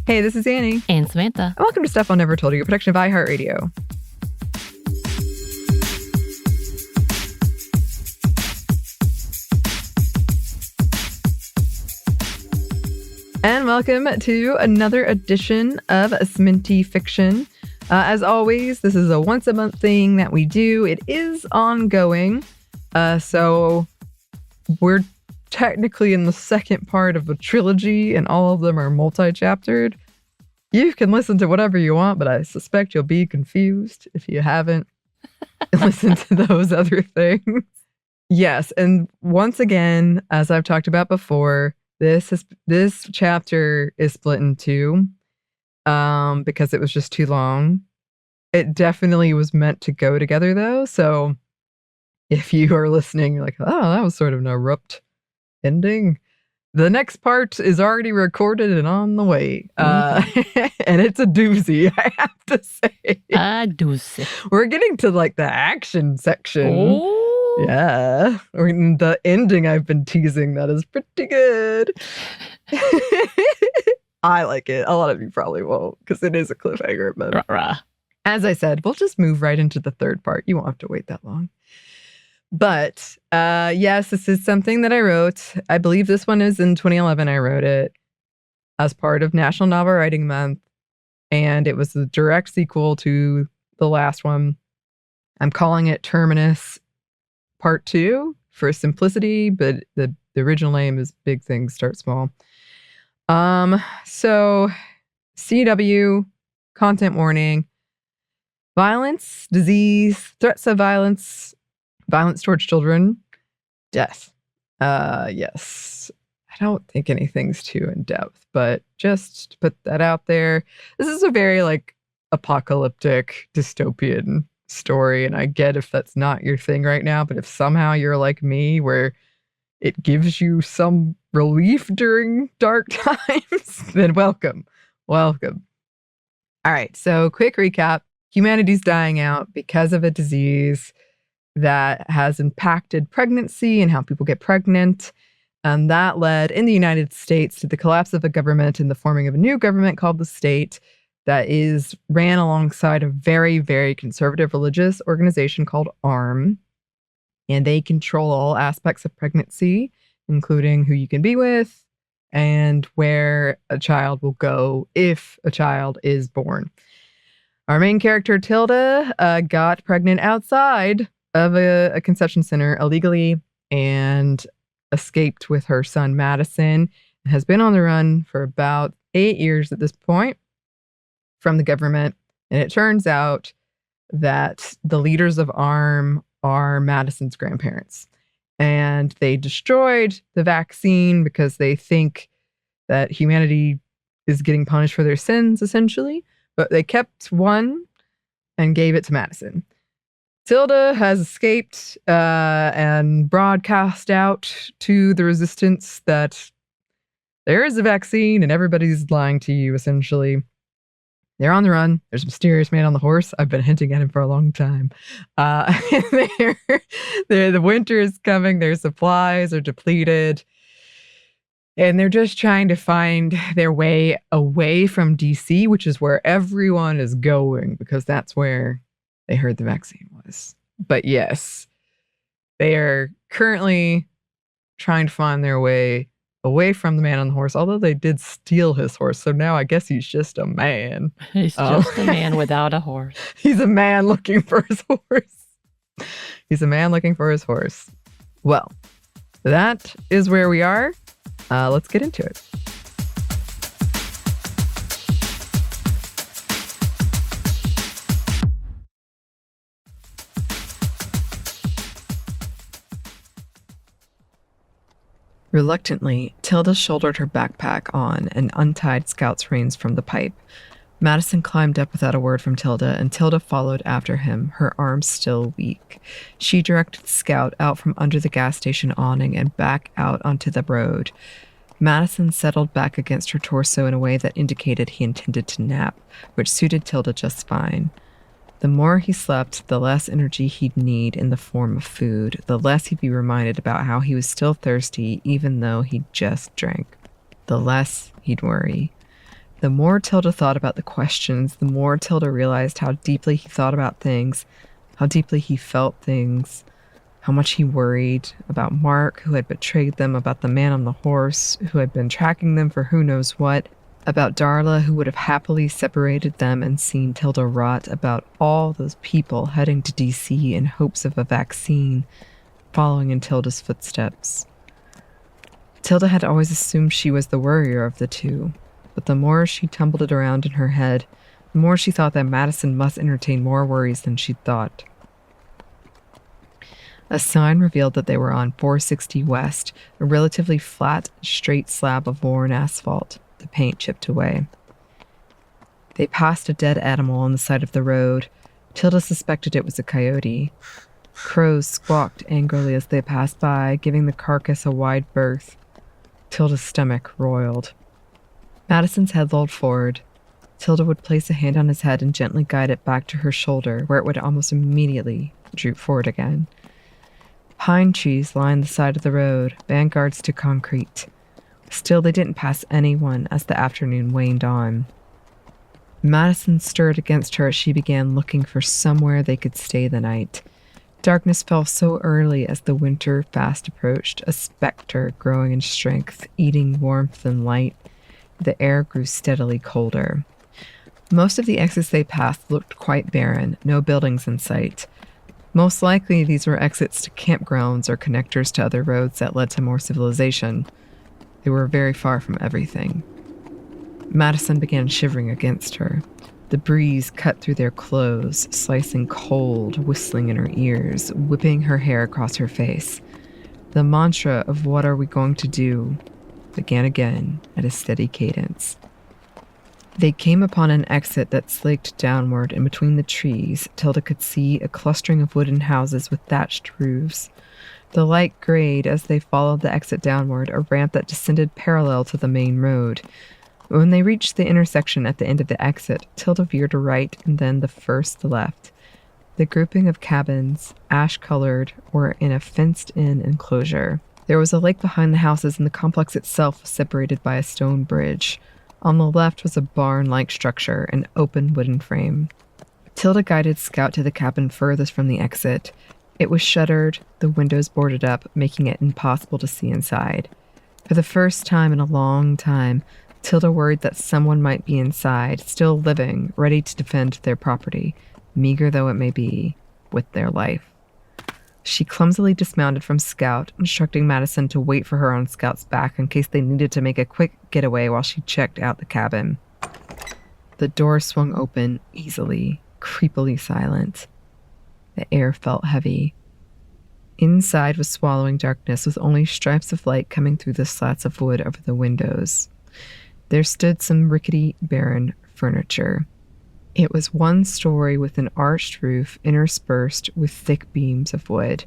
Hey, this is Anney. And Samantha. And welcome to Stuff I Never Told You, a production of iHeartRadio. And welcome to another edition of SMNTY Fiction. As always, this is a once-a-month thing that we do. It is ongoing, so we're technically in the second part of a trilogy, and all of them are multi-chaptered. You can listen to whatever you want, but I suspect you'll be confused if you haven't listened to those other things. Yes, and once again, as I've talked about before, this chapter is split in two because it was just too long. It definitely was meant to go together, though, so if you are listening, you're like, oh, that was sort of an abrupt ending. The next part is already recorded and on the way. And it's a doozy, I have to say. A doozy. We're getting to like the action section. Oh. Yeah. The ending I've been teasing, that is pretty good. I like it. A lot of you probably won't because it is a cliffhanger. But as I said, we'll just move right into the third part. You won't have to wait that long. But yes, this is something that I wrote. I believe this one is in 2011. I wrote it as part of National Novel Writing Month. And it was the direct sequel to the last one. I'm calling it Terminus Part 2 for simplicity, but the original name is Big Things Start Small. So CW, content warning, violence, disease, threats of violence towards children, death. Yes. I don't think anything's too in depth, but just to put that out there. This is a very apocalyptic dystopian story, and I get if that's not your thing right now, but if somehow you're like me where it gives you some relief during dark times, then welcome. All right, so quick recap. Humanity's dying out because of a disease that has impacted pregnancy and how people get pregnant. And that led in the United States to the collapse of the government and the forming of a new government called the state that ran alongside a very, very conservative religious organization called ARM. And they control all aspects of pregnancy, including who you can be with and where a child will go if a child is born. Our main character, Tilda, got pregnant outside of a conception center illegally and escaped with her son Madison, and has been on the run for about 8 years at this point from the government. And it turns out that the leaders of ARM are Madison's grandparents, and they destroyed the vaccine because they think that humanity is getting punished for their sins, essentially, but they kept one and gave it to Madison. Tilda has escaped and broadcast out to the resistance that there is a vaccine and everybody's lying to you, essentially. They're on the run. There's a mysterious man on the horse. I've been hinting at him for a long time. The winter is coming. Their supplies are depleted. And they're just trying to find their way away from DC, which is where everyone is going because that's where they heard the vaccine was. But yes, they are currently trying to find their way away from the man on the horse, although they did steal his horse. So now I guess he's just a man. He's just a man without a horse. He's a man looking for his horse. He's a man looking for his horse. Well, that is where we are. Let's get into it. Reluctantly, Tilda shouldered her backpack on and untied Scout's reins from the pipe. Madison climbed up without a word from Tilda, and Tilda followed after him, her arms still weak. She directed Scout out from under the gas station awning and back out onto the road. Madison settled back against her torso in a way that indicated he intended to nap, which suited Tilda just fine. The more he slept, the less energy he'd need in the form of food, the less he'd be reminded about how he was still thirsty even though he'd just drank. The less he'd worry. The more Tilda thought about the questions, the more Tilda realized how deeply he thought about things, how deeply he felt things, how much he worried about Mark, who had betrayed them, about the man on the horse, who had been tracking them for who knows what, about Darla, who would have happily separated them and seen Tilda rot, about all those people heading to DC in hopes of a vaccine, following in Tilda's footsteps. Tilda had always assumed she was the worrier of the two, but the more she tumbled it around in her head, the more she thought that Madison must entertain more worries than she'd thought. A sign revealed that they were on 460 West, a relatively flat, straight slab of worn asphalt, the paint chipped away. They passed a dead animal on the side of the road. Tilda suspected it was a coyote. Crows squawked angrily as they passed by, giving the carcass a wide berth. Tilda's stomach roiled. Madison's head lolled forward. Tilda would place a hand on his head and gently guide it back to her shoulder, where it would almost immediately droop forward again. Pine trees lined the side of the road, vanguards to concrete. Still, they didn't pass anyone as the afternoon waned on. Madison stirred against her as she began looking for somewhere they could stay the night. Darkness fell so early as the winter fast approached, a specter growing in strength, eating warmth and light. The air grew steadily colder. Most of the exits they passed looked quite barren, no buildings in sight. Most likely, these were exits to campgrounds or connectors to other roads that led to more civilization. They were very far from everything. Madison began shivering against her. The breeze cut through their clothes, slicing cold, whistling in her ears, whipping her hair across her face. The mantra of "what are we going to do?" began again at a steady cadence. They came upon an exit that slaked downward, and between the trees, Tilda could see a clustering of wooden houses with thatched roofs. The light grayed as they followed the exit downward, a ramp that descended parallel to the main road. When they reached the intersection at the end of the exit, Tilda veered right and then the first left. The grouping of cabins, ash-colored, were in a fenced-in enclosure. There was a lake behind the houses, and the complex itself was separated by a stone bridge. On the left was a barn-like structure, an open wooden frame. Tilda guided Scout to the cabin furthest from the exit. It was shuttered, the windows boarded up, making it impossible to see inside. For the first time in a long time, Tilda worried that someone might be inside, still living, ready to defend their property, meager though it may be, with their life. She clumsily dismounted from Scout, instructing Madison to wait for her on Scout's back in case they needed to make a quick getaway while she checked out the cabin. The door swung open, easily, creepily silent. The air felt heavy. Inside was swallowing darkness, with only stripes of light coming through the slats of wood over the windows. There stood some rickety, barren furniture. It was one story with an arched roof interspersed with thick beams of wood.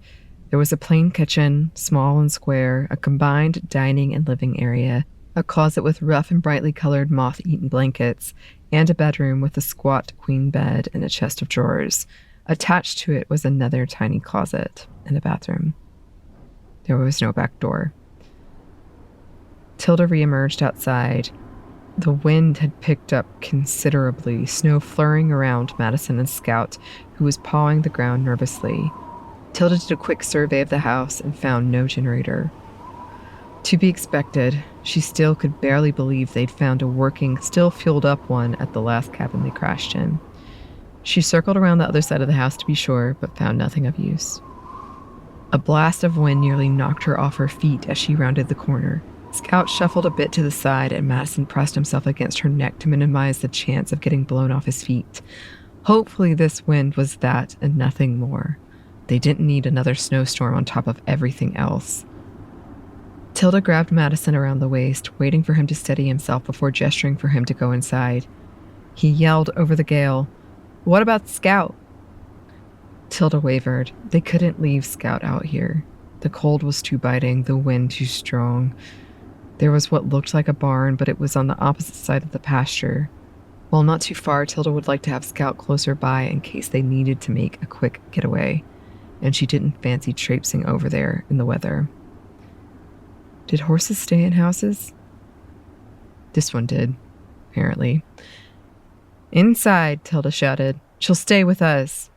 There was a plain kitchen, small and square, a combined dining and living area, a closet with rough and brightly colored moth-eaten blankets, and a bedroom with a squat queen bed and a chest of drawers. Attached to it was another tiny closet and a bathroom. There was no back door. Tilda reemerged outside. The wind had picked up considerably, snow flurrying around Madison and Scout, who was pawing the ground nervously. Tilda did a quick survey of the house and found no generator. To be expected, she still could barely believe they'd found a working, still fueled up one at the last cabin they crashed in. She circled around the other side of the house to be sure, but found nothing of use. A blast of wind nearly knocked her off her feet as she rounded the corner. Scout shuffled a bit to the side, and Madison pressed himself against her neck to minimize the chance of getting blown off his feet. Hopefully this wind was that and nothing more. They didn't need another snowstorm on top of everything else. Tilda grabbed Madison around the waist, waiting for him to steady himself before gesturing for him to go inside. He yelled over the gale, "What about Scout?" Tilda wavered. They couldn't leave Scout out here. The cold was too biting, the wind too strong. There was what looked like a barn, but it was on the opposite side of the pasture. While not too far, Tilda would like to have Scout closer by in case they needed to make a quick getaway, and she didn't fancy traipsing over there in the weather. Did horses stay in houses? This one did. apparently. "Inside," Tilda shouted. "She'll stay with us."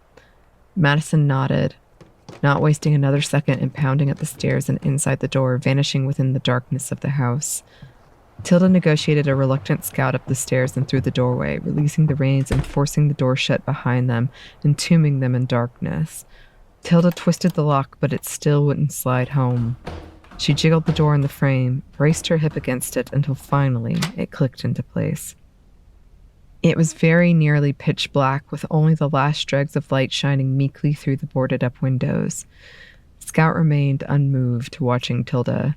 Madison nodded, not wasting another second in pounding at the stairs and inside the door, vanishing within the darkness of the house. Tilda negotiated a reluctant scout up the stairs and through the doorway, releasing the reins and forcing the door shut behind them, entombing them in darkness. Tilda twisted the lock, but it still wouldn't slide home. She jiggled the door in the frame, braced her hip against it until finally it clicked into place. It was very nearly pitch black, with only the last dregs of light shining meekly through the boarded-up windows. Scout remained unmoved, watching Tilda.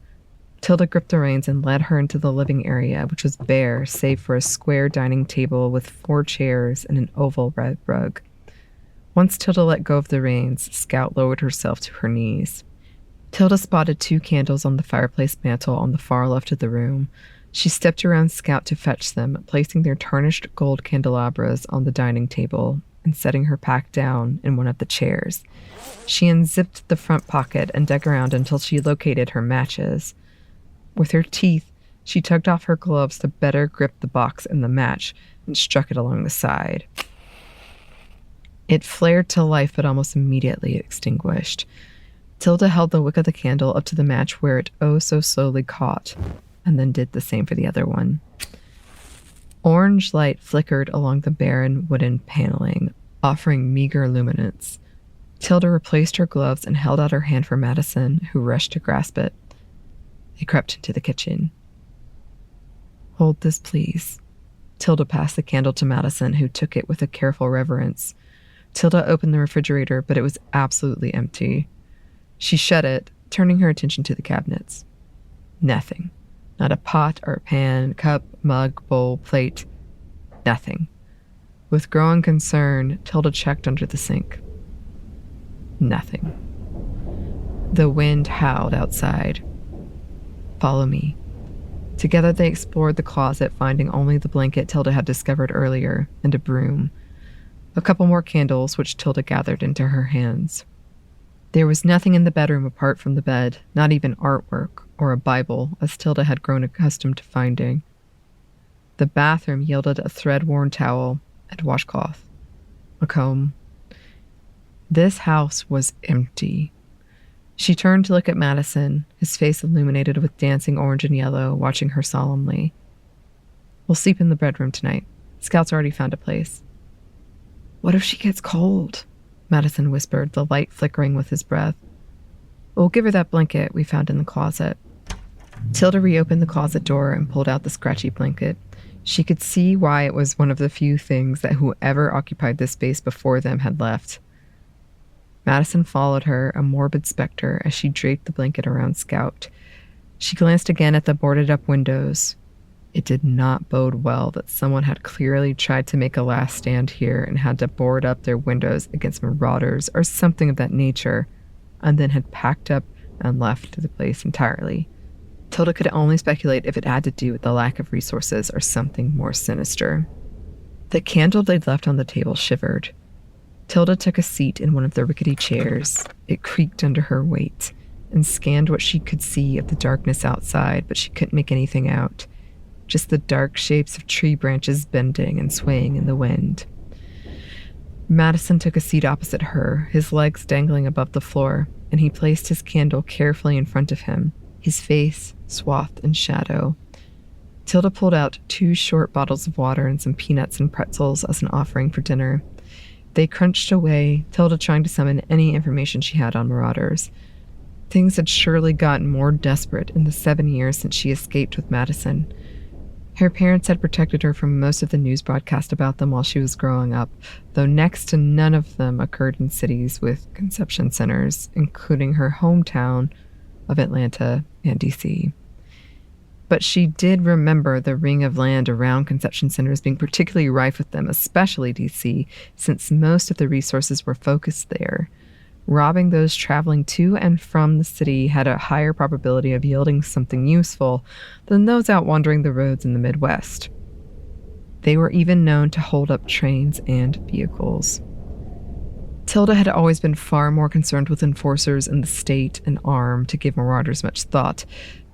Tilda gripped the reins and led her into the living area, which was bare save for a square dining table with 4 chairs and an oval red rug. Once Tilda let go of the reins, Scout lowered herself to her knees. Tilda spotted 2 candles on the fireplace mantel on the far left of the room. She stepped around Scout to fetch them, placing their tarnished gold candelabras on the dining table and setting her pack down in one of the chairs. She unzipped the front pocket and dug around until she located her matches. With her teeth, she tugged off her gloves to better grip the box and the match and struck it along the side. It flared to life, but almost immediately extinguished. Tilda held the wick of the candle up to the match where it oh so slowly caught, and then did the same for the other one. Orange light flickered along the barren wooden paneling, offering meager luminance. Tilda replaced her gloves and held out her hand for Madison, who rushed to grasp it. They crept into the kitchen. "Hold this, please." Tilda passed the candle to Madison, who took it with a careful reverence. Tilda opened the refrigerator, but it was absolutely empty. She shut it, turning her attention to the cabinets. Nothing. Not a pot or a pan, cup, mug, bowl, plate. Nothing. With growing concern, Tilda checked under the sink. Nothing. The wind howled outside. "Follow me." Together they explored the closet, finding only the blanket Tilda had discovered earlier and a broom. A couple more candles, which Tilda gathered into her hands. There was nothing in the bedroom apart from the bed, not even artwork or a Bible, as Tilda had grown accustomed to finding. The bathroom yielded a thread-worn towel and washcloth, a comb. This house was empty. She turned to look at Madison, his face illuminated with dancing orange and yellow, watching her solemnly. "We'll sleep in the bedroom tonight. Scout's already found a place." "What if she gets cold?" Madison whispered, the light flickering with his breath. "We'll give her that blanket we found in the closet." Tilda reopened the closet door and pulled out the scratchy blanket. She could see why it was one of the few things that whoever occupied this space before them had left. Madison followed her, a morbid specter, as she draped the blanket around Scout. She glanced again at the boarded-up windows. It did not bode well that someone had clearly tried to make a last stand here and had to board up their windows against marauders or something of that nature, and then had packed up and left the place entirely. Tilda could only speculate if it had to do with the lack of resources or something more sinister. The candle they'd left on the table shivered. Tilda took a seat in one of the rickety chairs. It creaked under her weight and scanned what she could see of the darkness outside, but she couldn't make anything out. Just the dark shapes of tree branches bending and swaying in the wind. Madison took a seat opposite her, his legs dangling above the floor, and he placed his candle carefully in front of him, his face swathed in shadow. Tilda pulled out 2 short bottles of water and some peanuts and pretzels as an offering for dinner. They crunched away, Tilda trying to summon any information she had on marauders. Things had surely gotten more desperate in the 7 years since she escaped with Madison. Her parents had protected her from most of the news broadcast about them while she was growing up, though next to none of them occurred in cities with conception centers, including her hometown of Atlanta and D.C. But she did remember the ring of land around conception centers being particularly rife with them, especially D.C., since most of the resources were focused there. Robbing those traveling to and from the city had a higher probability of yielding something useful than those out wandering the roads in the Midwest. They were even known to hold up trains and vehicles. Tilda had always been far more concerned with enforcers in the state and armed to give marauders much thought.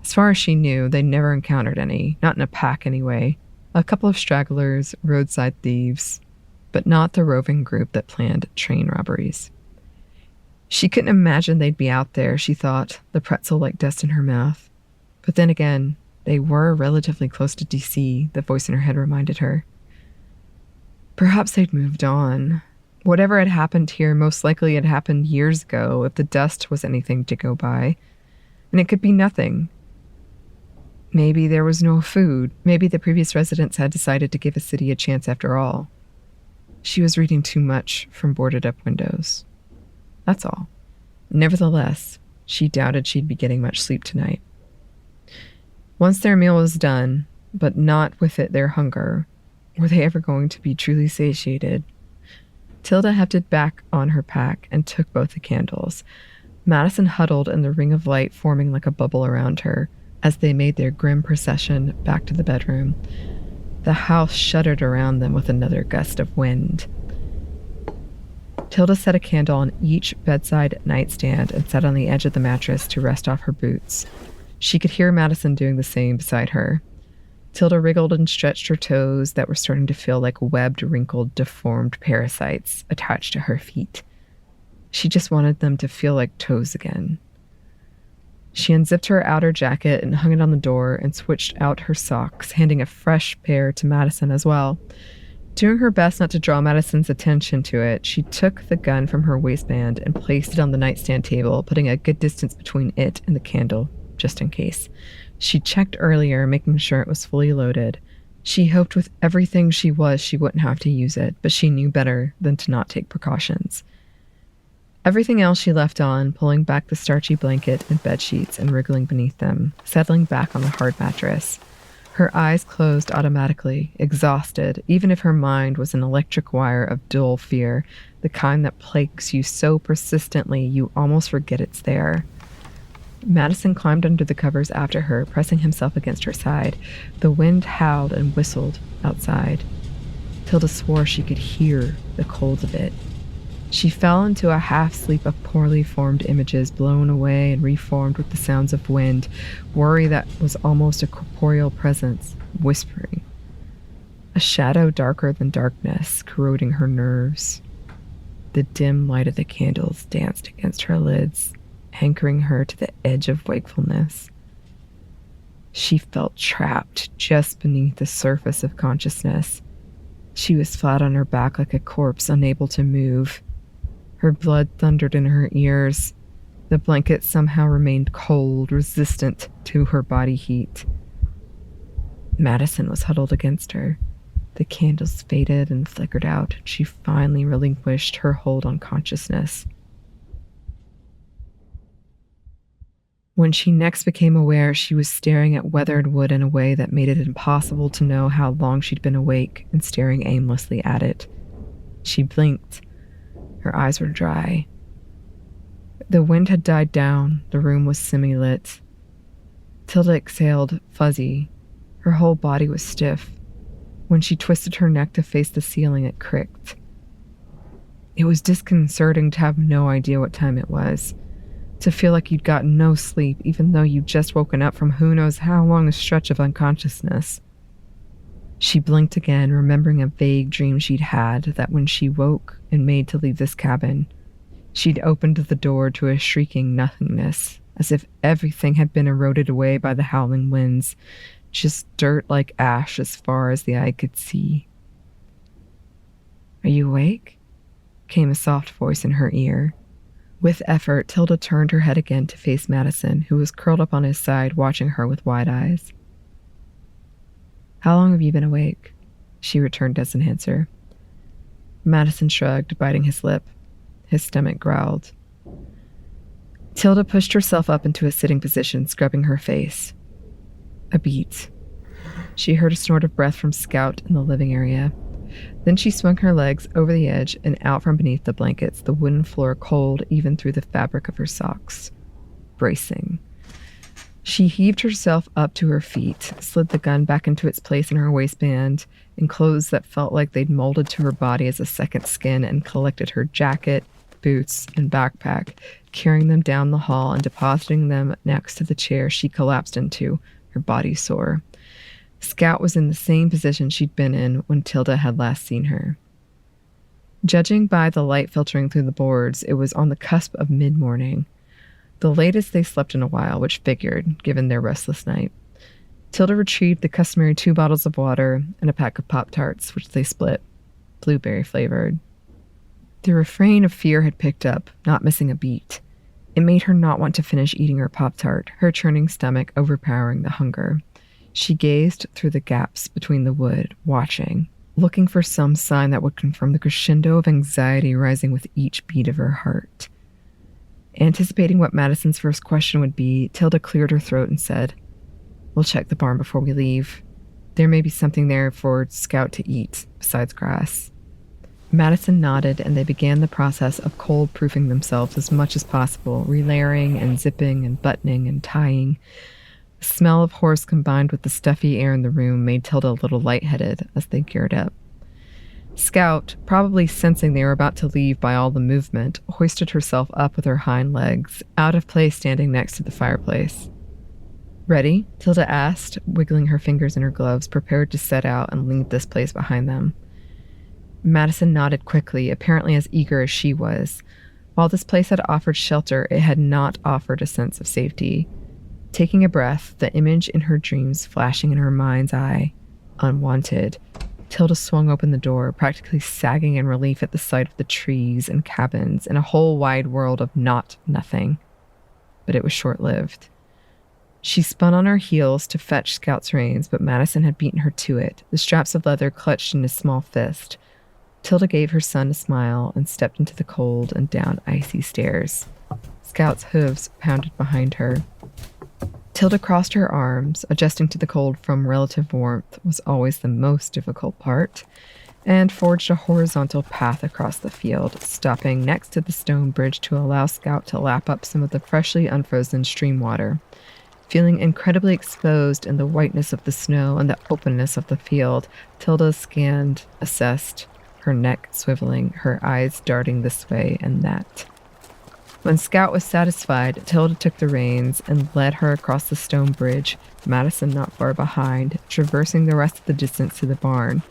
As far as she knew, they never encountered any, not in a pack anyway. A couple of stragglers, roadside thieves, but not the roving group that planned train robberies. She couldn't imagine they'd be out there, she thought, the pretzel-like dust in her mouth. But then again, they were relatively close to DC, the voice in her head reminded her. Perhaps they'd moved on. Whatever had happened here most likely had happened years ago, if the dust was anything to go by. And it could be nothing. Maybe there was no food. Maybe the previous residents had decided to give a city a chance after all. She was reading too much from boarded-up windows. That's all. Nevertheless, she doubted she'd be getting much sleep tonight. Once their meal was done, but not with it their hunger, were they ever going to be truly satiated? Tilda hefted back on her pack and took both the candles. Madison huddled in the ring of light forming like a bubble around her as they made their grim procession back to the bedroom. The house shuddered around them with another gust of wind. Tilda set a candle on each bedside nightstand and sat on the edge of the mattress to rest off her boots. She could hear Madison doing the same beside her. Tilda wriggled and stretched her toes that were starting to feel like webbed, wrinkled, deformed parasites attached to her feet. She just wanted them to feel like toes again. She unzipped her outer jacket and hung it on the door and switched out her socks, handing a fresh pair to Madison as well. Doing her best not to draw Madison's attention to it, she took the gun from her waistband and placed it on the nightstand table, putting a good distance between it and the candle, just in case. She checked earlier, making sure it was fully loaded. She hoped with everything she wouldn't have to use it, but she knew better than to not take precautions. Everything else she left on, pulling back the starchy blanket and bed sheets and wriggling beneath them, settling back on the hard mattress. Her eyes closed automatically, exhausted, even if her mind was an electric wire of dull fear, the kind that plagues you so persistently you almost forget it's there. Madison climbed under the covers after her, pressing himself against her side. The wind howled and whistled outside. Tilda swore she could hear the cold of it. She fell into a half-sleep of poorly formed images blown away and reformed with the sounds of wind, worry that was almost a corporeal presence, whispering. A shadow darker than darkness, corroding her nerves. The dim light of the candles danced against her lids, anchoring her to the edge of wakefulness. She felt trapped just beneath the surface of consciousness. She was flat on her back like a corpse, unable to move. Her blood thundered in her ears. The blanket somehow remained cold, resistant to her body heat. Madison was huddled against her. The candles faded and flickered out. She finally relinquished her hold on consciousness. When she next became aware, she was staring at weathered wood in a way that made it impossible to know how long she'd been awake and staring aimlessly at it. She blinked. Her eyes were dry. The wind had died down. The room was semi-lit. Tilda exhaled, fuzzy. Her whole body was stiff. When she twisted her neck to face the ceiling, it cricked. It was disconcerting to have no idea what time it was. To feel like you'd gotten no sleep, even though you'd just woken up from who knows how long a stretch of unconsciousness. She blinked again, remembering a vague dream she'd had that when she woke and made to leave this cabin, she'd opened the door to a shrieking nothingness, as if everything had been eroded away by the howling winds, just dirt like ash as far as the eye could see. "Are you awake?" came a soft voice in her ear. With effort, Tilda turned her head again to face Madison, who was curled up on his side, watching her with wide eyes. "How long have you been awake?" she returned as an answer. Madison shrugged, biting his lip. His stomach growled. Tilda pushed herself up into a sitting position, scrubbing her face. A beat. She heard a snort of breath from Scout in the living area. Then she swung her legs over the edge and out from beneath the blankets, the wooden floor cold even through the fabric of her socks. Bracing. She heaved herself up to her feet, slid the gun back into its place in her waistband, in clothes that felt like they'd molded to her body as a second skin, and collected her jacket, boots, and backpack, carrying them down the hall and depositing them next to the chair she collapsed into, her body sore. Scout was in the same position she'd been in when Tilda had last seen her. Judging by the light filtering through the boards, it was on the cusp of mid-morning, the latest they slept in a while, which figured, given their restless night. Tilda retrieved the customary 2 bottles of water and a pack of Pop-Tarts, which they split, blueberry-flavored. The refrain of fear had picked up, not missing a beat. It made her not want to finish eating her Pop-Tart, her churning stomach overpowering the hunger. She gazed through the gaps between the wood, watching, looking for some sign that would confirm the crescendo of anxiety rising with each beat of her heart. Anticipating what Madison's first question would be, Tilda cleared her throat and said, "We'll check the barn before we leave. There may be something there for Scout to eat, besides grass." Madison nodded, and they began the process of cold-proofing themselves as much as possible, relayering and zipping and buttoning and tying. The smell of horse combined with the stuffy air in the room made Tilda a little lightheaded as they geared up. Scout, probably sensing they were about to leave by all the movement, hoisted herself up with her hind legs, out of place standing next to the fireplace. "Ready?" Tilda asked, wiggling her fingers in her gloves, prepared to set out and leave this place behind them. Madison nodded quickly, apparently as eager as she was. While this place had offered shelter, it had not offered a sense of safety. Taking a breath, the image in her dreams flashing in her mind's eye, unwanted, Tilda swung open the door, practically sagging in relief at the sight of the trees and cabins and a whole wide world of nothing. But it was short-lived. She spun on her heels to fetch Scout's reins, but Madison had beaten her to it, the straps of leather clutched in his small fist. Tilda gave her son a smile and stepped into the cold and down icy stairs. Scout's hooves pounded behind her. Tilda crossed her arms, adjusting to the cold from relative warmth was always the most difficult part, and forged a horizontal path across the field, stopping next to the stone bridge to allow Scout to lap up some of the freshly unfrozen stream water. Feeling incredibly exposed in the whiteness of the snow and the openness of the field, Tilda scanned, assessed, her neck swiveling, her eyes darting this way and that. When Scout was satisfied, Tilda took the reins and led her across the stone bridge, Madison not far behind, traversing the rest of the distance to the barn.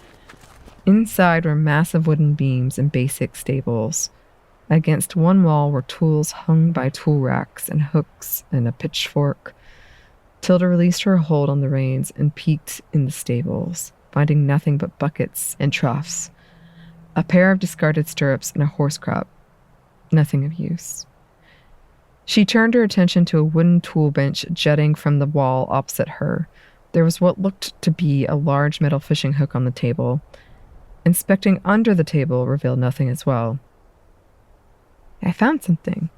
Inside were massive wooden beams and basic stables. Against one wall were tools hung by tool racks and hooks and a pitchfork. Tilda released her hold on the reins and peeked in the stables, finding nothing but buckets and troughs, a pair of discarded stirrups and a horse crop. Nothing of use. She turned her attention to a wooden tool bench jutting from the wall opposite her. There was what looked to be a large metal fishing hook on the table. Inspecting under the table revealed nothing as well. "I found something."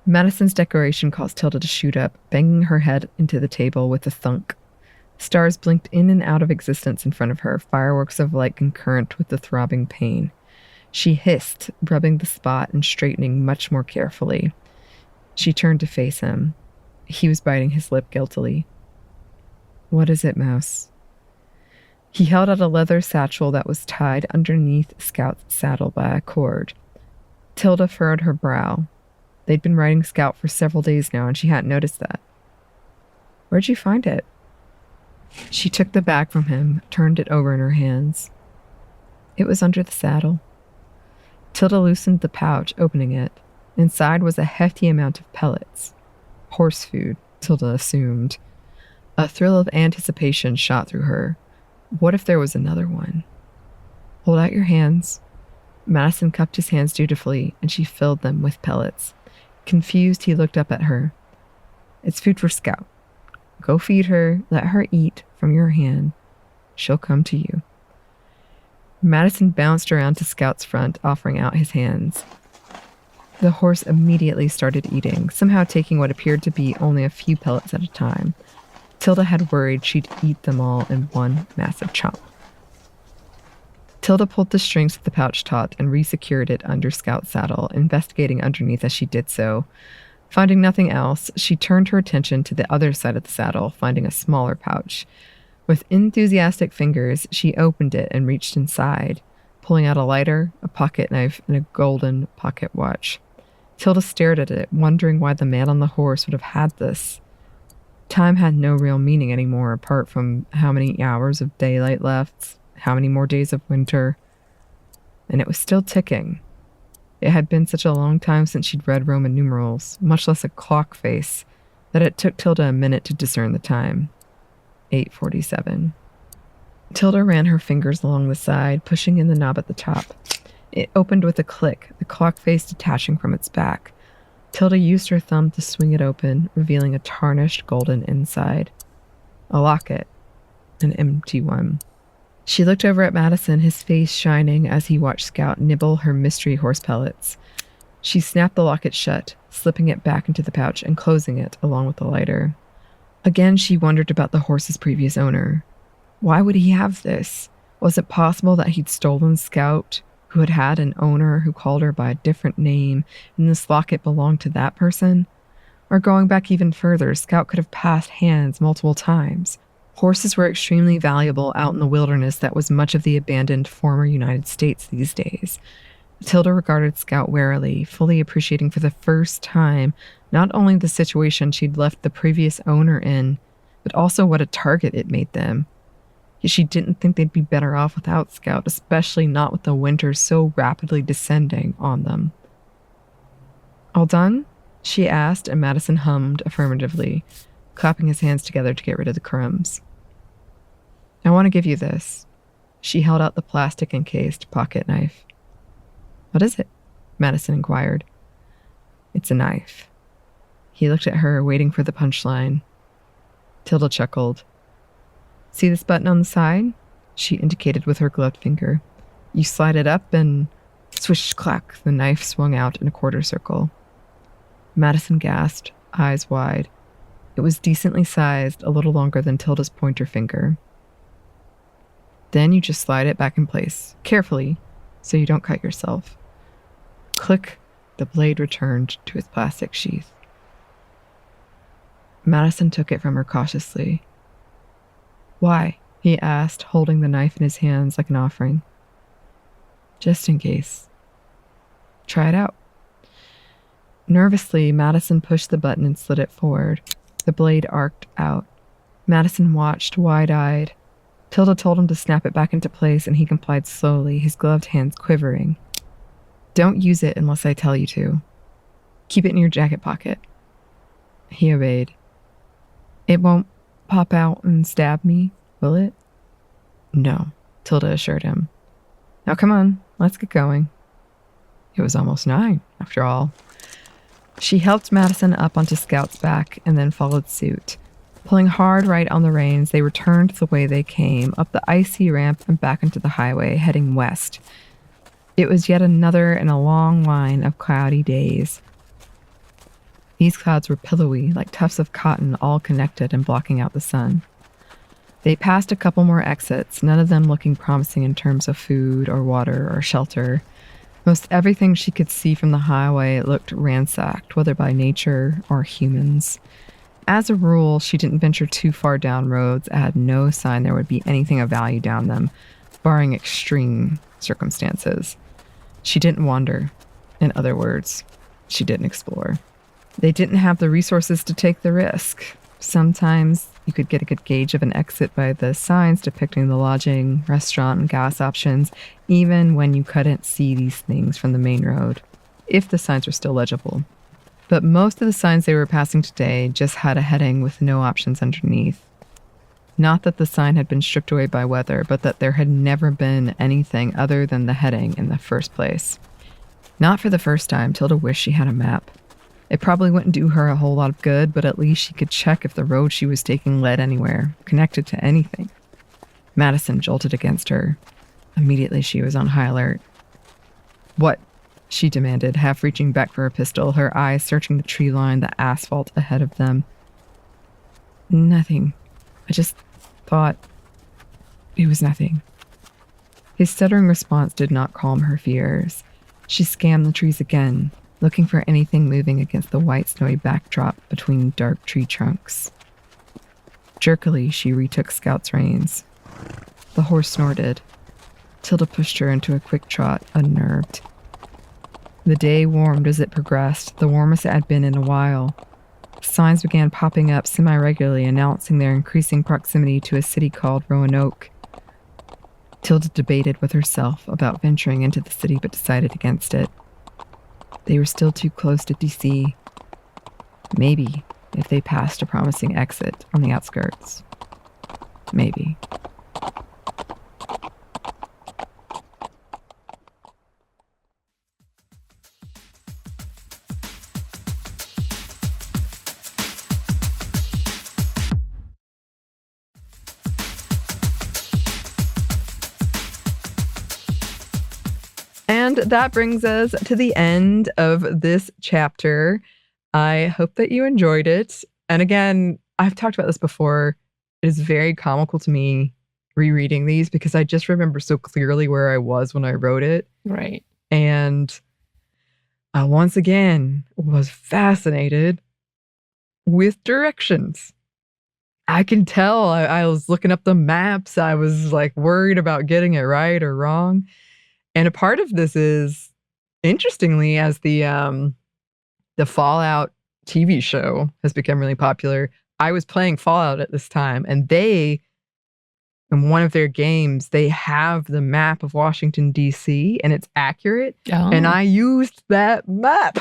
Madison's declaration caused Tilda to shoot up, banging her head into the table with a thunk. Stars blinked in and out of existence in front of her, fireworks of light concurrent with the throbbing pain. She hissed, rubbing the spot and straightening much more carefully. She turned to face him. He was biting his lip guiltily. "What is it, Mouse?" He held out a leather satchel that was tied underneath Scout's saddle by a cord. Tilda furrowed her brow. They'd been riding Scout for several days now, and she hadn't noticed that. "Where'd you find it?" She took the bag from him, turned it over in her hands. "It was under the saddle." Tilda loosened the pouch, opening it. Inside was a hefty amount of pellets. Horse food, Tilda assumed. A thrill of anticipation shot through her. What if there was another one? "Hold out your hands." Madison cupped his hands dutifully, and she filled them with pellets. Confused, he looked up at her. "It's food for Scout. Go feed her, let her eat from your hand. She'll come to you." Madison bounced around to Scout's front, offering out his hands. The horse immediately started eating, somehow taking what appeared to be only a few pellets at a time. Tilda had worried she'd eat them all in one massive chomp. Tilda pulled the strings of the pouch taut and resecured it under Scout's saddle, investigating underneath as she did so. Finding nothing else, she turned her attention to the other side of the saddle, finding a smaller pouch. With enthusiastic fingers, she opened it and reached inside, pulling out a lighter, a pocket knife, and a golden pocket watch. Tilda stared at it, wondering why the man on the horse would have had this. Time had no real meaning anymore apart from how many hours of daylight left, how many more days of winter, and it was still ticking. It had been such a long time since she'd read Roman numerals, much less a clock face, that it took Tilda a minute to discern the time. 8:47. Tilda ran her fingers along the side, pushing in the knob at the top. It opened with a click, the clock face detaching from its back. Tilda used her thumb to swing it open, revealing a tarnished golden inside. A locket. An empty one. She looked over at Madison, his face shining as he watched Scout nibble her mystery horse pellets. She snapped the locket shut, slipping it back into the pouch and closing it along with the lighter. Again, she wondered about the horse's previous owner. Why would he have this? Was it possible that he'd stolen Scout, who had had an owner who called her by a different name, and this locket belonged to that person? Or going back even further, Scout could have passed hands multiple times. Horses were extremely valuable out in the wilderness that was much of the abandoned former United States these days. Tilda regarded Scout warily, fully appreciating for the first time not only the situation she'd left the previous owner in, but also what a target it made them. Yet she didn't think they'd be better off without Scout, especially not with the winter so rapidly descending on them. "All done?" she asked, and Madison hummed affirmatively, clapping his hands together to get rid of the crumbs. "I want to give you this." She held out the plastic-encased pocket knife. "What is it?" Madison inquired. "It's a knife." He looked at her, waiting for the punchline. Tilda chuckled. "See this button on the side?" She indicated with her gloved finger. "You slide it up and swish-clack, the knife swung out in a quarter circle." Madison gasped, eyes wide. It was decently sized, a little longer than Tilda's pointer finger. "Then you just slide it back in place, carefully, so you don't cut yourself." Click, the blade returned to its plastic sheath. Madison took it from her cautiously. "Why?" he asked, holding the knife in his hands like an offering. "Just in case. Try it out." Nervously, Madison pushed the button and slid it forward. The blade arced out. Madison watched, wide-eyed. Tilda told him to snap it back into place, and he complied slowly, his gloved hands quivering. "Don't use it unless I tell you to. Keep it in your jacket pocket." He obeyed. "It won't pop out and stab me, will it?" "No," Tilda assured him. "Now come on, let's get going." It was almost 9, after all. She helped Madison up onto Scout's back and then followed suit. Pulling hard right on the reins, they returned the way they came, up the icy ramp and back into the highway, heading west. It was yet another in a long line of cloudy days. These clouds were pillowy, like tufts of cotton, all connected and blocking out the sun. They passed a couple more exits, none of them looking promising in terms of food or water or shelter. Most everything she could see from the highway looked ransacked, whether by nature or humans. As a rule, she didn't venture too far down roads that had no sign there would be anything of value down them, barring extreme circumstances. She didn't wander. In other words, she didn't explore. They didn't have the resources to take the risk. Sometimes you could get a good gauge of an exit by the signs depicting the lodging, restaurant, and gas options, even when you couldn't see these things from the main road, if the signs were still legible. But most of the signs they were passing today just had a heading with no options underneath. Not that the sign had been stripped away by weather, but that there had never been anything other than the heading in the first place. Not for the first time, Tilda wished she had a map. It probably wouldn't do her a whole lot of good, but at least she could check if the road she was taking led anywhere, connected to anything. Madison jolted against her. Immediately she was on high alert. "What?" she demanded, half reaching back for a pistol, her eyes searching the tree line, the asphalt ahead of them. "Nothing. I just thought it was nothing." His stuttering response did not calm her fears. She scanned the trees again, looking for anything moving against the white snowy backdrop between dark tree trunks. Jerkily, she retook Scout's reins. The horse snorted. Tilda pushed her into a quick trot, unnerved. The day warmed as it progressed, the warmest it had been in a while. signs began popping up semi-regularly announcing their increasing proximity to a city called Roanoke. Tilda debated with herself about venturing into the city but decided against it. They were still too close to DC. Maybe if they passed a promising exit on the outskirts. Maybe. And that brings us to the end of this chapter. I hope that you enjoyed it. And again, I've talked about this before. It is very comical to me rereading these because I just remember so clearly where I was when I wrote it. Right. And I once again was fascinated with directions. I can tell. I was looking up the maps. I was like worried about getting it right or wrong. And a part of this is, interestingly, as the Fallout TV show has become really popular, I was playing Fallout at this time, and they, in one of their games, they have the map of Washington, D.C., and it's accurate, and I used that map.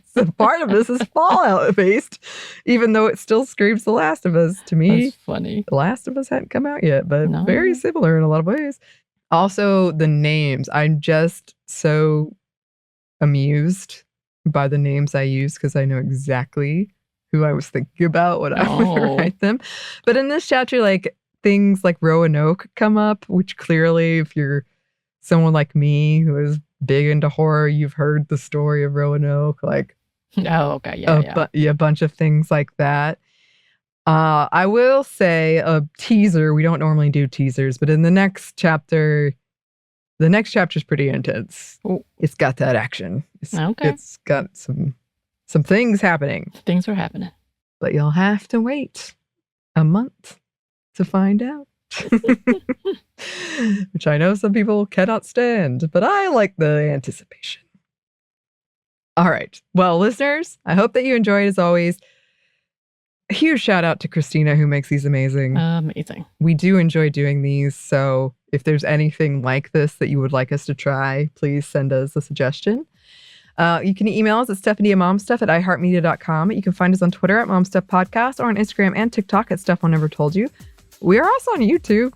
So part of this is Fallout-based, even though it still screams The Last of Us to me. That's funny. The Last of Us hadn't come out yet, but very similar in a lot of ways. Also, the names. I'm just so amused by the names I use because I know exactly who I was thinking about when I would write them. But in this chapter, like things like Roanoke come up, which clearly, if you're someone like me who is big into horror, you've heard the story of Roanoke. Like, a bunch of things like that. I will say a teaser. We don't normally do teasers, but in the next chapter, the next chapter is pretty intense. Ooh. It's got that action. It's got some things happening. Things are happening. But you'll have to wait a month to find out. Which I know some people cannot stand, but I like the anticipation. All right. Well, listeners, I hope that you enjoyed as always. A huge shout out to Christina who makes these amazing. Amazing. We do enjoy doing these. So if there's anything like this that you would like us to try, please send us a suggestion. You can email us at stephanie@momstuff@iheartmedia.com. You can find us on Twitter at momstuffpodcast or on Instagram and TikTok at Stuff I'll Never Told You. We are also on YouTube.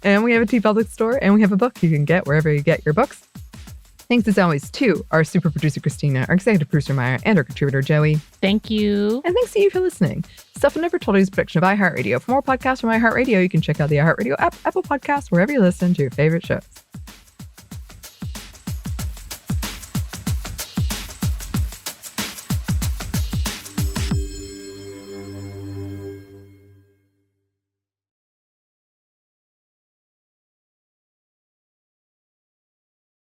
And we have a TeePublic store and we have a book you can get wherever you get your books. Thanks as always to our super producer, Christina, our executive producer, Maya, and our contributor, Joey. Thank you. And thanks to you for listening. Stuff I Never Told You is a production of iHeartRadio. For more podcasts from iHeartRadio, you can check out the iHeartRadio app, Apple Podcasts, wherever you listen to your favorite shows.